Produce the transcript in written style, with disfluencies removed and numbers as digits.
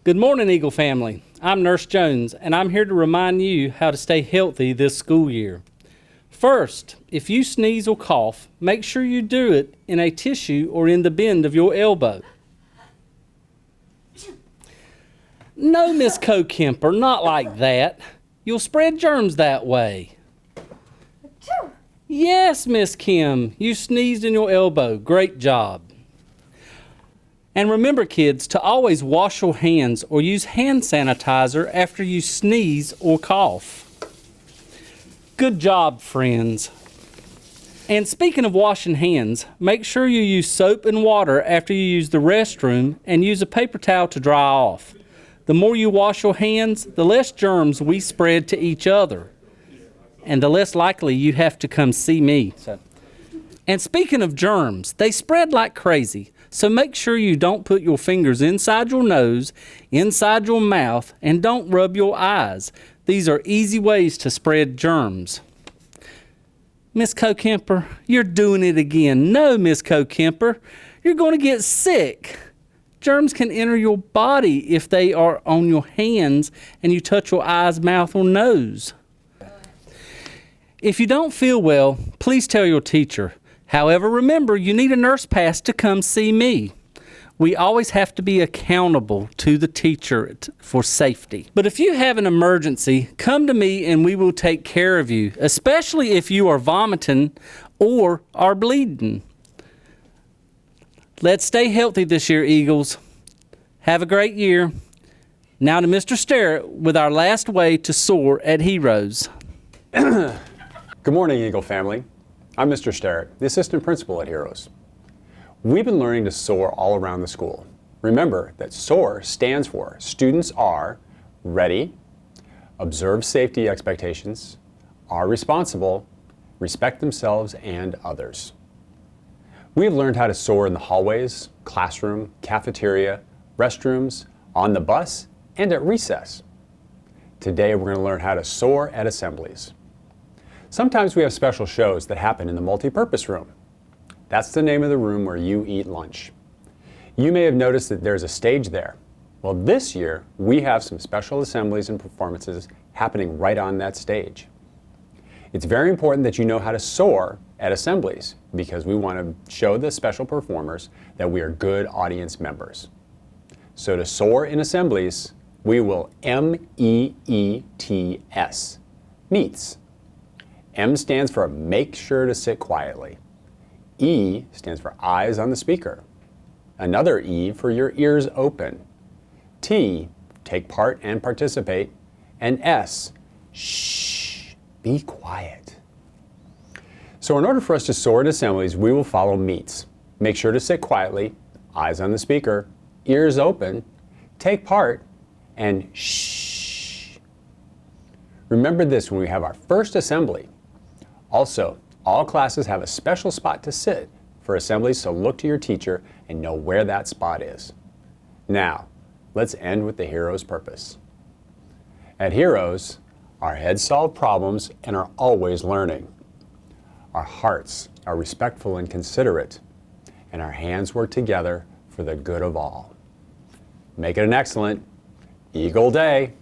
Good morning, Eagle family. I'm Nurse Jones, and I'm here to remind you how to stay healthy this school year. First, if you sneeze or cough, make sure you do it in a tissue or in the bend of your elbow. No, Miss Co-Kemper, not like that. You'll spread germs that way. Yes, Miss Kim, you sneezed in your elbow. Great job. And remember, kids, to always wash your hands or use hand sanitizer after you sneeze or cough. Good job, friends. And speaking of washing hands, make sure you use soap and water after you use the restroom and use a paper towel to dry off. The more you wash your hands, the less germs we spread to each other, and the less likely you have to come see me. And speaking of germs, they spread like crazy. So make sure you don't put your fingers inside your nose, inside your mouth, and don't rub your eyes. These are easy ways to spread germs. Miss Co-Kemper, you're doing it again. No, Miss Co-Kemper, you're going to get sick. Germs can enter your body if they are on your hands and you touch your eyes, mouth, or nose. If you don't feel well, please tell your teacher. However, remember, you need a nurse pass to come see me. We always have to be accountable to the teacher for safety. But if you have an emergency, come to me and we will take care of you, especially if you are vomiting or are bleeding. Let's stay healthy this year, Eagles. Have a great year. Now to Mr. Sterrett with our last way to soar at Heroes. Good morning, Eagle family. I'm Mr. Sterrett, the assistant principal at Heroes. We've been learning to soar all around the school. Remember that SOAR stands for students are ready, observe safety expectations, are responsible, respect themselves and others. We have learned how to soar in the hallways, classroom, cafeteria, restrooms, on the bus, and at recess. Today we're going to learn how to soar at Assemblies. Sometimes we have special shows that happen in the multi-purpose room. That's the name of the room where you eat lunch. You may have noticed that there's a stage there. Well, this year we have some special assemblies and performances happening right on that stage. It's very important that you know how to soar at Assemblies because we want to show the special performers that we are good audience members. So to soar in Assemblies, we will M-E-E-T-S, meets. M stands for make sure to sit quietly. E stands for eyes on the speaker. Another E for your ears open. T, take part and participate. And S, shh, be quiet. So in order for us to soar at Assemblies, we will follow meets. Make sure to sit quietly, eyes on the speaker, ears open, take part, and shh. Remember this when we have our first assembly. Also, all classes have a special spot to sit for Assemblies, so look to your teacher and know where that spot is. Now, let's end with the Heroes' purpose. At Heroes, our heads solve problems and are always learning. Our hearts are respectful and considerate, and our hands work together for the good of all. Make it an excellent Eagle Day.